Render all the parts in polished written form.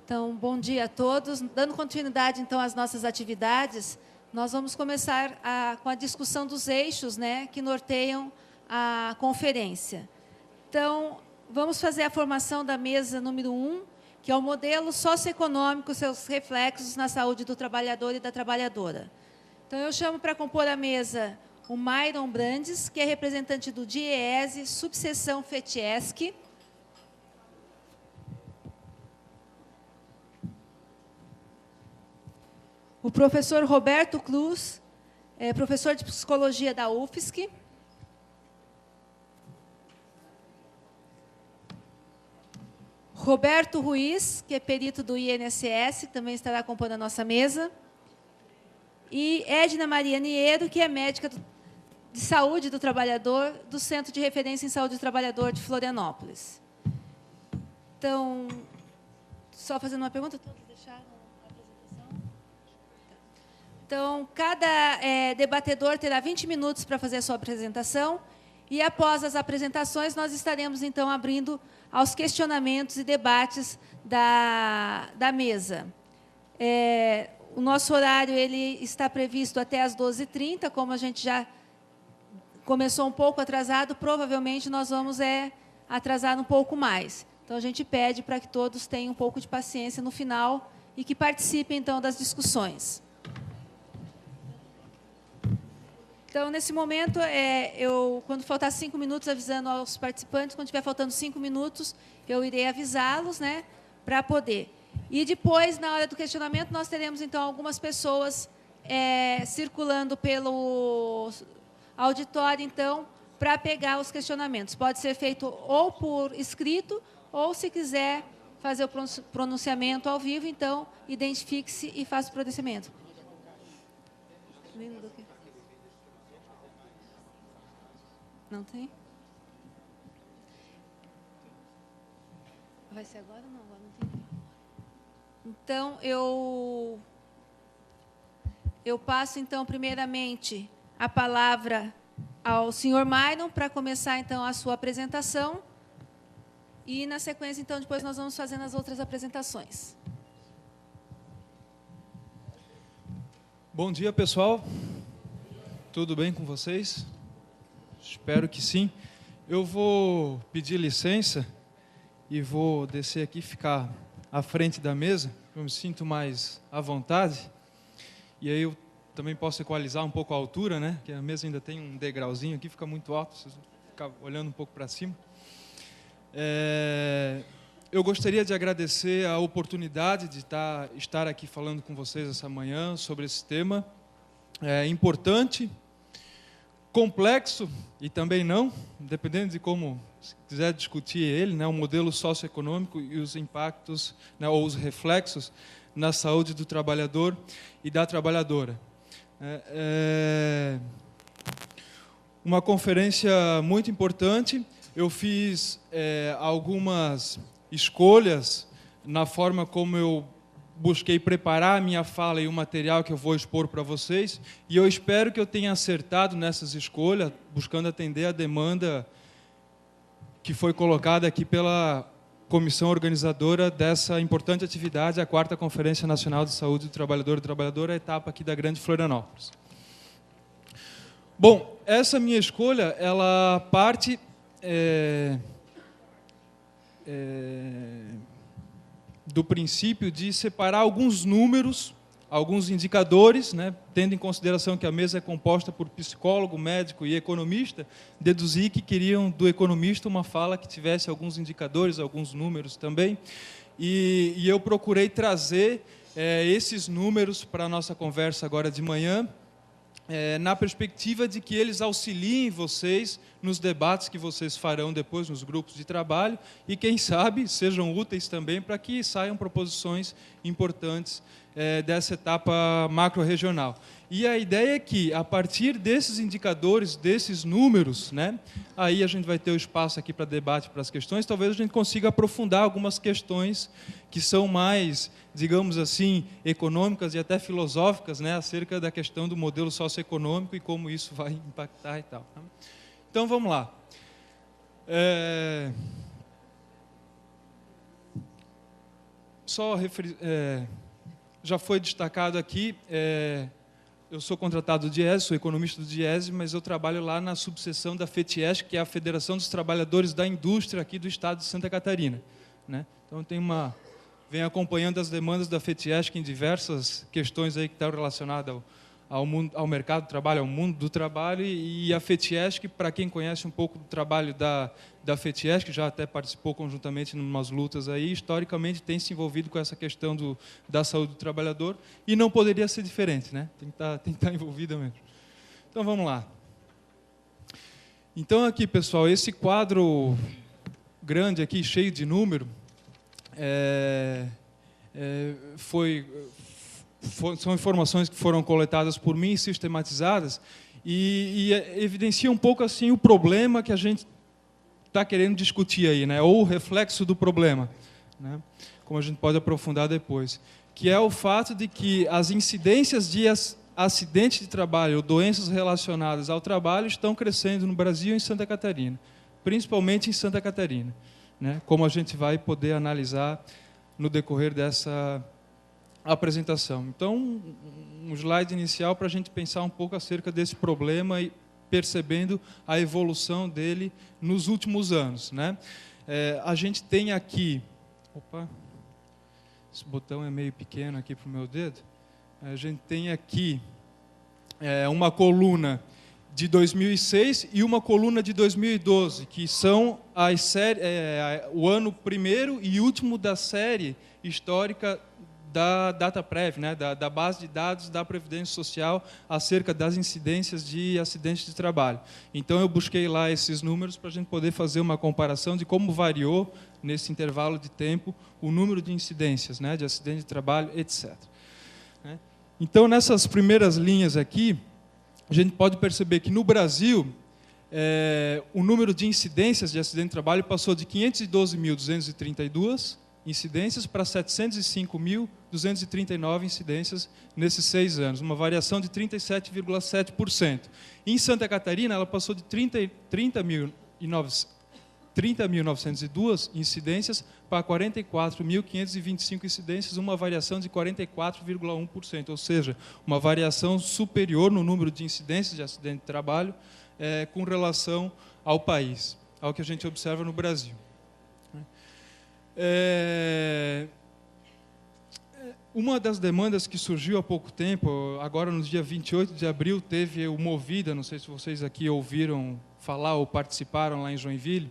Então, bom dia a todos. Dando continuidade, então, às nossas atividades, nós vamos começar com a discussão dos eixos, né, que norteiam a conferência. Então, vamos fazer a formação da mesa número 1, que é o modelo socioeconômico, seus reflexos na saúde do trabalhador e da trabalhadora. Então, eu chamo para compor a mesa o Myron Brandes, que é representante do DIEESE, subseção FETIESC. O professor Roberto Cruz, professor de psicologia da UFSC. Roberto Ruiz, que é perito do INSS, também estará acompanhando a nossa mesa. E Edna Maria Niero, que é médica de saúde do trabalhador do Centro de Referência em Saúde do Trabalhador de Florianópolis. Então, só fazendo uma pergunta, todos deixaram a apresentação? Então, cada debatedor terá 20 minutos para fazer a sua apresentação, e após as apresentações, nós estaremos, então, abrindo aos questionamentos e debates da mesa. O nosso horário ele está previsto até às 12h30, como a gente já começou um pouco atrasado, provavelmente nós vamos atrasar um pouco mais. Então, a gente pede para que todos tenham um pouco de paciência no final e que participem, então, das discussões. Então, nesse momento, quando faltar 5 minutos, avisando aos participantes, quando estiver faltando 5 minutos, eu irei avisá-los, né, para poder. E depois, na hora do questionamento, nós teremos, então, algumas pessoas circulando pelo auditório, então, para pegar os questionamentos. Pode ser feito ou por escrito, ou, se quiser fazer o pronunciamento ao vivo, então, identifique-se e faça o pronunciamento. Não tem? Vai ser agora ou não? Agora não tem. Então, eu passo, então, primeiramente, a palavra ao senhor Myron para começar, então, a sua apresentação. E, na sequência, então, depois nós vamos fazendo as outras apresentações. Bom dia, pessoal. Tudo bem com vocês? Espero que sim. Eu vou pedir licença e vou descer aqui, ficar à frente da mesa. Eu me sinto mais à vontade. E aí eu também posso equalizar um pouco a altura, né? Que a mesa ainda tem um degrauzinho aqui, fica muito alto, vocês vão ficar olhando um pouco para cima. Eu gostaria de agradecer a oportunidade de estar aqui falando com vocês essa manhã sobre esse tema. É importante, complexo e também não, dependendo de como se quiser discutir ele, né, o modelo socioeconômico e os impactos, né, ou os reflexos na saúde do trabalhador e da trabalhadora. Uma conferência muito importante. Eu fiz algumas escolhas na forma como eu busquei preparar a minha fala e o material que eu vou expor para vocês, e eu espero que eu tenha acertado nessas escolhas, buscando atender a demanda que foi colocada aqui pela comissão organizadora dessa importante atividade, a 4ª Conferência Nacional de Saúde do Trabalhador e Trabalhadora, a etapa aqui da Grande Florianópolis. Bom, essa minha escolha, ela parte do princípio de separar alguns números, alguns indicadores, né, tendo em consideração que a mesa é composta por psicólogo, médico e economista, deduzi que queriam do economista uma fala que tivesse alguns indicadores, alguns números também, e eu procurei trazer esses números para a nossa conversa agora de manhã, na perspectiva de que eles auxiliem vocês nos debates que vocês farão depois nos grupos de trabalho e, quem sabe, sejam úteis também para que saiam proposições importantes dessa etapa macro-regional. E a ideia é que, a partir desses indicadores, desses números, né, aí a gente vai ter o espaço aqui para debate, para as questões, talvez a gente consiga aprofundar algumas questões que são mais, digamos assim, econômicas e até filosóficas, né, acerca da questão do modelo socioeconômico e como isso vai impactar e tal. Então, vamos lá. já foi destacado aqui, eu sou contratado do DIESE, sou economista do DIESE, mas eu trabalho lá na subseção da FETIESC, que é a Federação dos Trabalhadores da Indústria aqui do estado de Santa Catarina, né? Então, venho acompanhando as demandas da FETIESC em diversas questões aí que estão relacionadas ao mercado do trabalho, ao mundo do trabalho, e a FETIESC, para quem conhece um pouco do trabalho da FETIESC, já até participou conjuntamente em umas lutas aí, historicamente tem se envolvido com essa questão da saúde do trabalhador, e não poderia ser diferente, né? Tem que estar envolvida mesmo. Então, vamos lá. Então, aqui, pessoal, esse quadro grande aqui, cheio de número, são informações que foram coletadas por mim, sistematizadas, e evidencia um pouco assim o problema que a gente está querendo discutir aí, né? Ou o reflexo do problema, né? Como a gente pode aprofundar depois, que é o fato de que as incidências de acidentes de trabalho ou doenças relacionadas ao trabalho estão crescendo no Brasil e em Santa Catarina, principalmente em Santa Catarina, né? Como a gente vai poder analisar no decorrer dessa apresentação. Então, um slide inicial para a gente pensar um pouco acerca desse problema e percebendo a evolução dele nos últimos anos, né? A gente tem aqui... Opa, esse botão é meio pequeno aqui para o meu dedo. A gente tem aqui uma coluna de 2006 e uma coluna de 2012, que são o ano primeiro e último da série histórica da DataPrev, né, da base de dados da Previdência Social acerca das incidências de acidentes de trabalho. Então, eu busquei lá esses números para a gente poder fazer uma comparação de como variou, nesse intervalo de tempo, o número de incidências, né, de acidente de trabalho, etc. Então, nessas primeiras linhas aqui, a gente pode perceber que, no Brasil, o número de incidências de acidente de trabalho passou de 512.232 incidências para 705.239 incidências nesses 6 anos, uma variação de 37,7%. Em Santa Catarina, ela passou de 30.902 incidências para 44.525 incidências, uma variação de 44,1%, ou seja, uma variação superior no número de incidências de acidente de trabalho com relação ao país, ao que a gente observa no Brasil. Uma das demandas que surgiu há pouco tempo, agora no dia 28 de abril, teve o Movida, não sei se vocês aqui ouviram falar ou participaram lá em Joinville,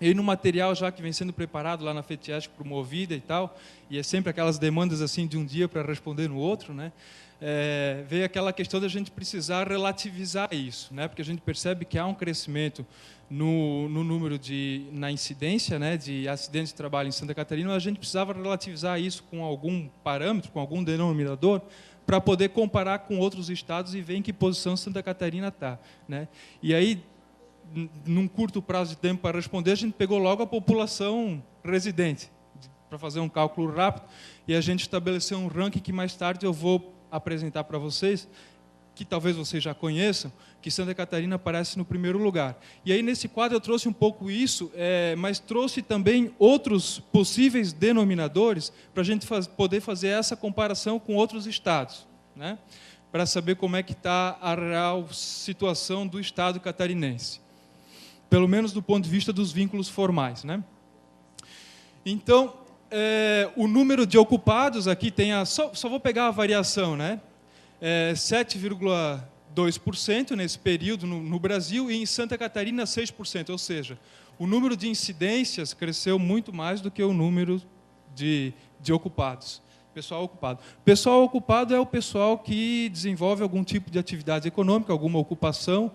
e no material já que vem sendo preparado lá na FETIESC para o Movida e tal, e é sempre aquelas demandas assim de um dia para responder no outro, né? Veio aquela questão da gente precisar relativizar isso, né? Porque a gente percebe que há um crescimento no número na incidência, né, de acidentes de trabalho em Santa Catarina, a gente precisava relativizar isso com algum parâmetro, com algum denominador, para poder comparar com outros estados e ver em que posição Santa Catarina está, né? E aí, num curto prazo de tempo para responder, a gente pegou logo a população residente, para fazer um cálculo rápido, e a gente estabeleceu um ranking que mais tarde eu vou apresentar para vocês, que talvez vocês já conheçam, que Santa Catarina aparece no primeiro lugar. E aí, nesse quadro, eu trouxe um pouco isso, mas trouxe também outros possíveis denominadores para a gente poder fazer essa comparação com outros estados, né? Para saber como é que está a real situação do estado catarinense, pelo menos do ponto de vista dos vínculos formais, né? Então, o número de ocupados aqui tem só vou pegar a variação, né? 7,2% nesse período no Brasil, e em Santa Catarina 6%, ou seja, o número de incidências cresceu muito mais do que o número de ocupados. Pessoal ocupado. Pessoal ocupado é o pessoal que desenvolve algum tipo de atividade econômica, alguma ocupação,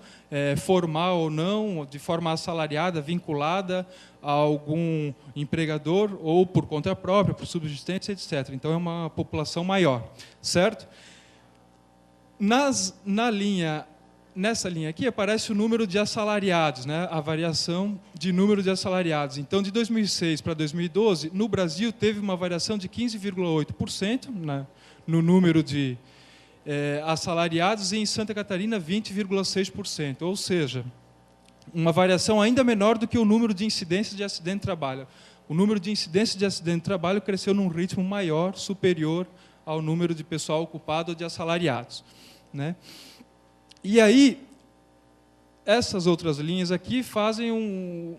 formal ou não, de forma assalariada, vinculada a algum empregador ou por conta própria, por subsistência, etc. Então, é uma população maior, certo? Nessa linha aqui aparece o número de assalariados, né? A variação de número de assalariados. Então, de 2006 para 2012, no Brasil teve uma variação de 15,8% no número de assalariados, e em Santa Catarina 20,6%, ou seja, uma variação ainda menor do que o número de incidências de acidente de trabalho. o número de incidências de acidente de trabalho cresceu num ritmo maior, superior ao número de pessoal ocupado ou de assalariados, né? E aí, essas outras linhas aqui fazem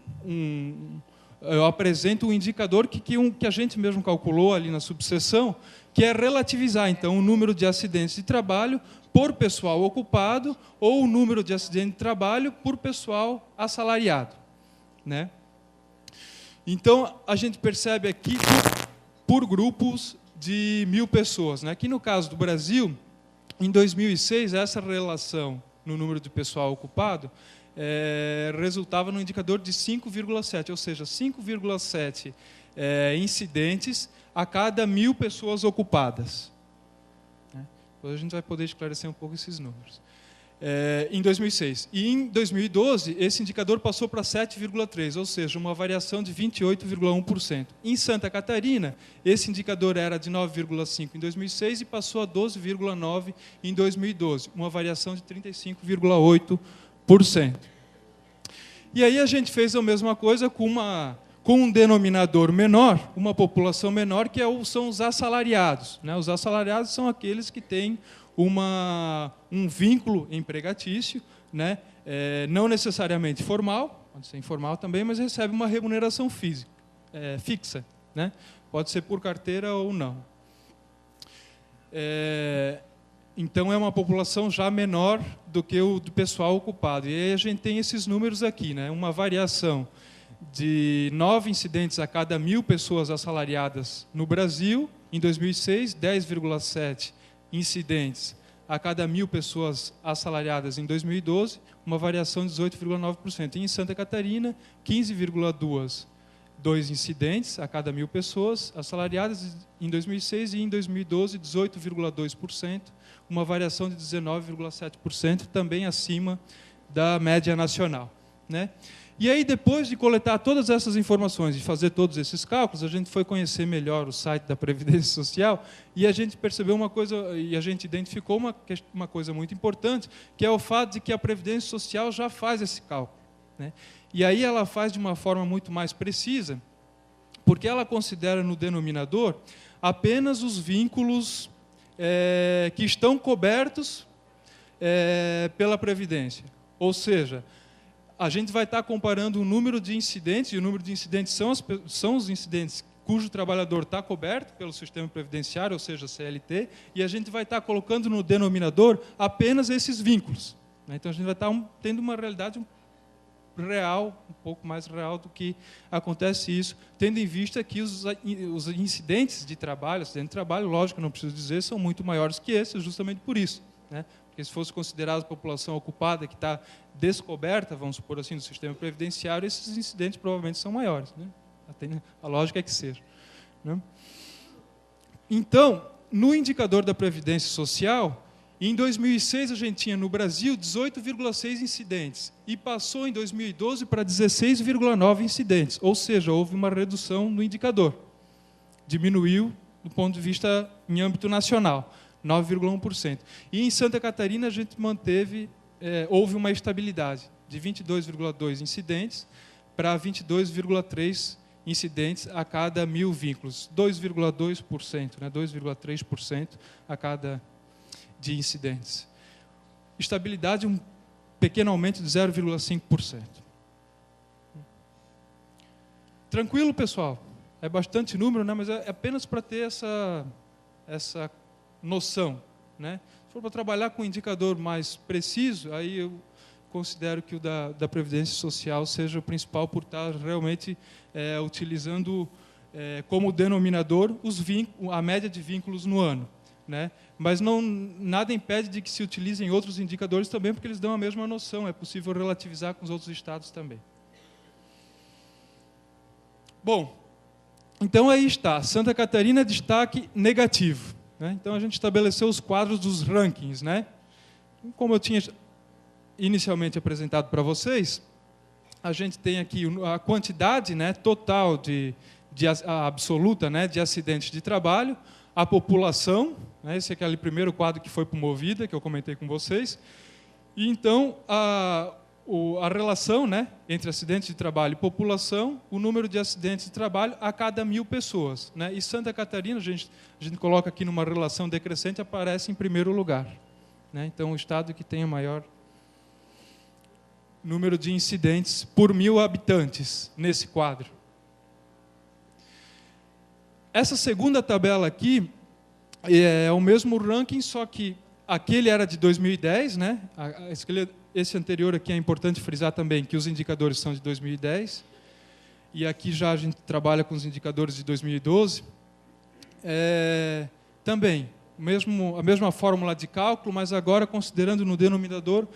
eu apresento um indicador que a gente mesmo calculou ali na subseção, que é relativizar, então, o número de acidentes de trabalho por pessoal ocupado ou o número de acidentes de trabalho por pessoal assalariado, né? Então, a gente percebe aqui por grupos de 1.000 pessoas, né? Aqui no caso do Brasil, em 2006, essa relação no número de pessoal ocupado resultava no indicador de 5,7, ou seja, 5,7 incidentes a cada 1.000 pessoas ocupadas. Depois a gente vai poder esclarecer um pouco esses números. Em 2006. E em 2012, esse indicador passou para 7,3, ou seja, uma variação de 28,1%. Em Santa Catarina, esse indicador era de 9,5 em 2006 e passou a 12,9 em 2012, uma variação de 35,8%. E aí a gente fez a mesma coisa com um denominador menor, uma população menor, que são os assalariados, né? Os assalariados são aqueles que têm um vínculo empregatício, né? Não necessariamente formal, pode ser informal também, mas recebe uma remuneração fixa, né? Pode ser por carteira ou não. Então, é uma população já menor do que o do pessoal ocupado. E aí a gente tem esses números aqui, né? Uma variação de 9 incidentes a cada 1.000 pessoas assalariadas no Brasil, em 2006, 10,7 incidentes a cada 1.000 pessoas assalariadas em 2012, uma variação de 18,9%. E em Santa Catarina, 15,2 incidentes a cada 1.000 pessoas assalariadas em 2006 e em 2012, 18,2%, uma variação de 19,7%, também acima da média nacional, né? E aí, depois de coletar todas essas informações e fazer todos esses cálculos, a gente foi conhecer melhor o site da Previdência Social e a gente percebeu uma coisa, e a gente identificou uma coisa muito importante, que é o fato de que a Previdência Social já faz esse cálculo, né? E aí ela faz de uma forma muito mais precisa, porque ela considera no denominador apenas os vínculos que estão cobertos pela Previdência. Ou seja, a gente vai estar comparando o número de incidentes, e o número de incidentes são os incidentes cujo trabalhador está coberto pelo sistema previdenciário, ou seja, CLT, e a gente vai estar colocando no denominador apenas esses vínculos, né? Então, a gente vai estar tendo uma realidade real, um pouco mais real do que acontece isso, tendo em vista que os incidentes de trabalho, acidente de trabalho, lógico, não preciso dizer, são muito maiores que esses, justamente por isso, né? Porque se fosse considerada a população ocupada que está descoberta, vamos supor assim, do sistema previdenciário, esses incidentes provavelmente são maiores, né? A lógica é que seja, né? Então, no indicador da Previdência Social, em 2006 a gente tinha no Brasil 18,6 incidentes e passou em 2012 para 16,9 incidentes, ou seja, houve uma redução no indicador, diminuiu do ponto de vista em âmbito nacional, 9,1%. E em Santa Catarina a gente houve uma estabilidade de 22,2 incidentes para 22,3 incidentes a cada 1.000 vínculos, 2,2%, né, 2,3% a cada de incidentes. Estabilidade, um pequeno aumento de 0,5%. Tranquilo, pessoal? É bastante número, né, mas é apenas para ter essa noção, né? Se for para trabalhar com um indicador mais preciso, aí eu considero que o da Previdência Social seja o principal, por estar realmente utilizando como denominador a média de vínculos no ano, né? Mas nada impede de que se utilizem outros indicadores também, porque eles dão a mesma noção, é possível relativizar com os outros estados também. Bom, então aí está, Santa Catarina, destaque negativo, né? Então a gente estabeleceu os quadros dos rankings, né? Como eu tinha inicialmente apresentado para vocês, a gente tem aqui a quantidade, né, total absoluta, né, de acidentes de trabalho, a população, né, esse é aquele primeiro quadro que foi promovida, que eu comentei com vocês, e então a relação, né, entre acidentes de trabalho e população, o número de acidentes de trabalho a cada 1.000 pessoas. Né? E Santa Catarina, a gente coloca aqui numa relação decrescente, aparece em primeiro lugar. Né? Então, o estado que tem o maior número de incidentes por 1.000 habitantes nesse quadro. Essa segunda tabela aqui é o mesmo ranking, só que aquele era de 2010, né? Esse anterior aqui é importante frisar também que os indicadores são de 2010, e aqui já a gente trabalha com os indicadores de 2012. Também, a mesma fórmula de cálculo, mas agora considerando no denominador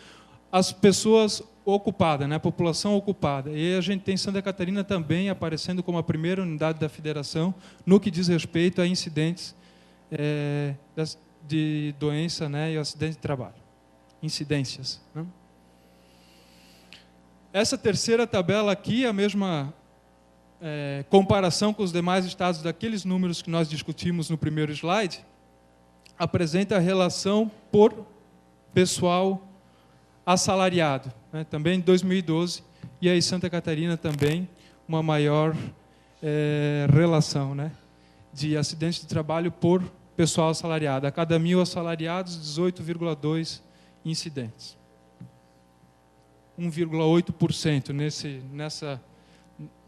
as pessoas ocupadas, né? A população ocupada. E a gente tem Santa Catarina também aparecendo como a primeira unidade da federação no que diz respeito a incidentes de doença, né, e acidente de trabalho. Incidências. Né? Essa terceira tabela aqui, a mesma comparação com os demais estados daqueles números que nós discutimos no primeiro slide, apresenta a relação por pessoal assalariado. Né? Também em 2012, e aí Santa Catarina também, uma maior relação, né, de acidentes de trabalho por pessoal assalariado. A cada 1.000 assalariados, 18,2 incidentes. 1,8% nessa,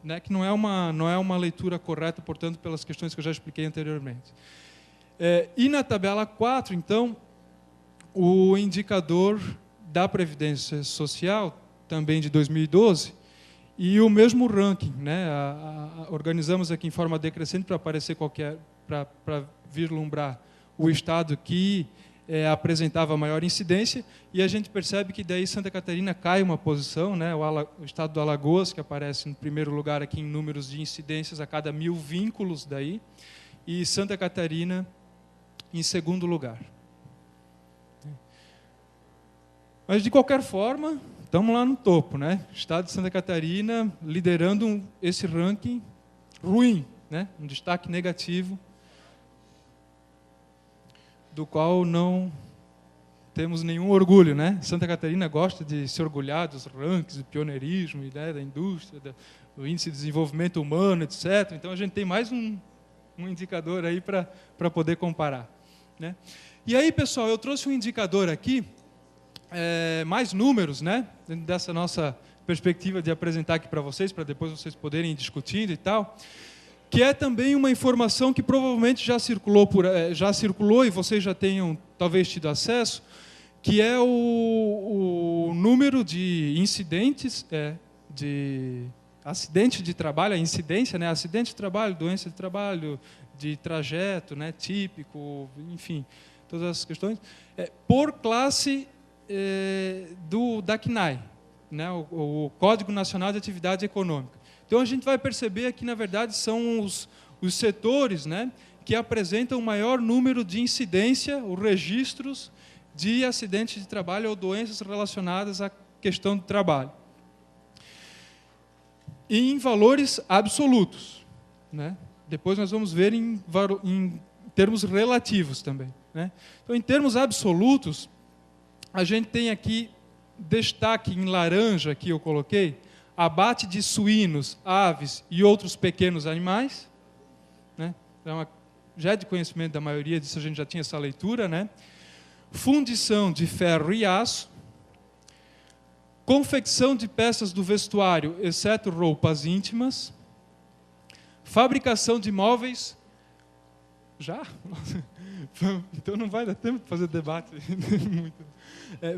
né, que não é uma leitura correta, portanto, pelas questões que eu já expliquei anteriormente. E na tabela 4, então, o indicador da Previdência Social, também de 2012, e o mesmo ranking, né? Organizamos aqui em forma decrescente para aparecer para vislumbrar o estado que apresentava maior incidência, e a gente percebe que daí Santa Catarina cai uma posição, né? O estado do Alagoas, que aparece no primeiro lugar aqui em números de incidências a cada 1.000 vínculos daí, e Santa Catarina em segundo lugar. Mas, de qualquer forma, estamos lá no topo, né? Estado de Santa Catarina liderando esse ranking ruim, né? Um destaque negativo, do qual não temos nenhum orgulho, né? Santa Catarina gosta de se orgulhar dos rankings, do pioneirismo, né, da indústria, do índice de desenvolvimento humano, etc. Então, a gente tem mais um indicador aí para poder comparar. Né? E aí, pessoal, eu trouxe um indicador aqui, mais números, né, dessa nossa perspectiva de apresentar aqui para vocês depois vocês poderem ir discutindo e tal, que é também uma informação que provavelmente já circulou e vocês já tenham talvez tido acesso, que é o número de incidentes, de acidente de trabalho, a incidência, né, acidente de trabalho, doença de trabalho, de trajeto, né, típico, enfim, todas essas questões, por classe da CNAE, né, o Código Nacional de Atividade Econômica. Então, a gente vai perceber que, na verdade, são os setores, né, que apresentam o maior número de incidência, os registros de acidentes de trabalho ou doenças relacionadas à questão do trabalho. E em valores absolutos. Né? Depois nós vamos ver em termos relativos também. Né? Então, em termos absolutos, a gente tem aqui destaque em laranja, que eu coloquei, abate de suínos, aves e outros pequenos animais. Né? Então, já é de conhecimento da maioria disso, a gente já tinha essa leitura. Né? Fundição de ferro e aço, confecção de peças do vestuário, exceto roupas íntimas, fabricação de móveis. Já? Então não vai dar tempo de fazer debate.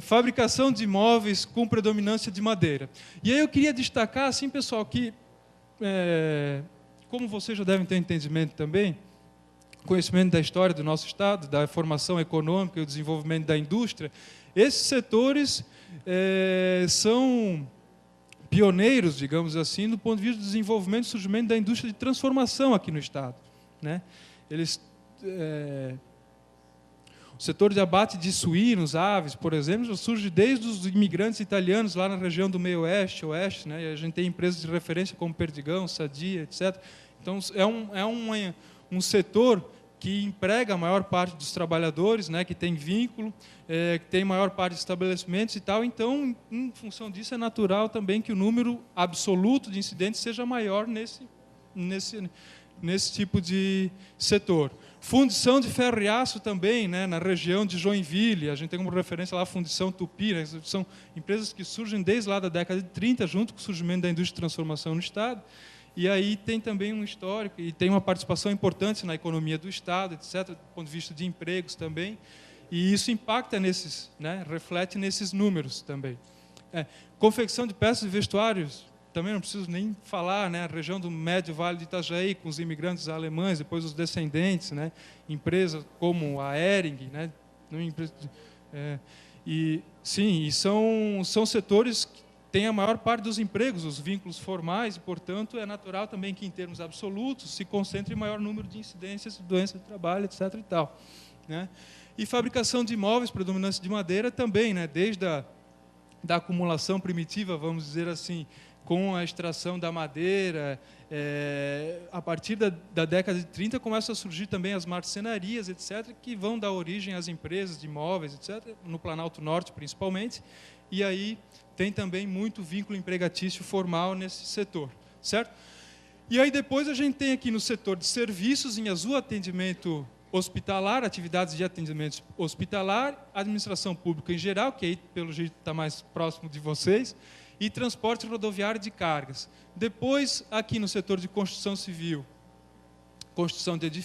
Fabricação de móveis com predominância de madeira. E aí eu queria destacar, assim, pessoal, que, como vocês já devem ter entendimento também, conhecimento da história do nosso Estado, da formação econômica e o desenvolvimento da indústria, esses setores são pioneiros, digamos assim, do ponto de vista do desenvolvimento e surgimento da indústria de transformação aqui no Estado. Né? O setor de abate de suínos, aves, por exemplo, já surge desde os imigrantes italianos lá na região do meio-oeste, oeste, né? E a gente tem empresas de referência como Perdigão, Sadia, etc. Então, é um setor que emprega a maior parte dos trabalhadores, né, que tem vínculo, que tem maior parte de estabelecimentos e tal. Então, em função disso, é natural também que o número absoluto de incidentes seja maior nesse tipo de setor. Fundição de ferro e aço também, né, na região de Joinville, a gente tem como referência lá a Fundição Tupi, né, são empresas que surgem desde lá da década de 30, junto com o surgimento da indústria de transformação no Estado. E aí tem também um histórico e tem uma participação importante na economia do Estado, etc., do ponto de vista de empregos também. E isso impacta nesses, né, reflete nesses números também. Confecção de peças e vestuários, também não preciso nem falar, né, a região do Médio Vale de Itajaí, com os imigrantes alemães, depois os descendentes, né, empresas como a Hering, né, e são setores que tem a maior parte dos empregos, os vínculos formais, e, portanto, é natural também que, em termos absolutos, se concentre em maior número de incidências de doenças do trabalho, etc. e tal, né? E fabricação de imóveis, predominância de madeira também, né? Desde da acumulação primitiva, vamos dizer assim, com a extração da madeira, a partir da década de 30 começam a surgir também as marcenarias, etc., que vão dar origem às empresas de imóveis, etc., no Planalto Norte, principalmente, e aí tem também muito vínculo empregatício formal nesse setor, certo? E aí depois a gente tem aqui no setor de serviços, em azul, atendimento hospitalar, atividades de atendimento hospitalar, administração pública em geral, que aí, pelo jeito, está mais próximo de vocês, e transporte rodoviário de cargas. Depois, aqui no setor de construção civil, construção de edifícios,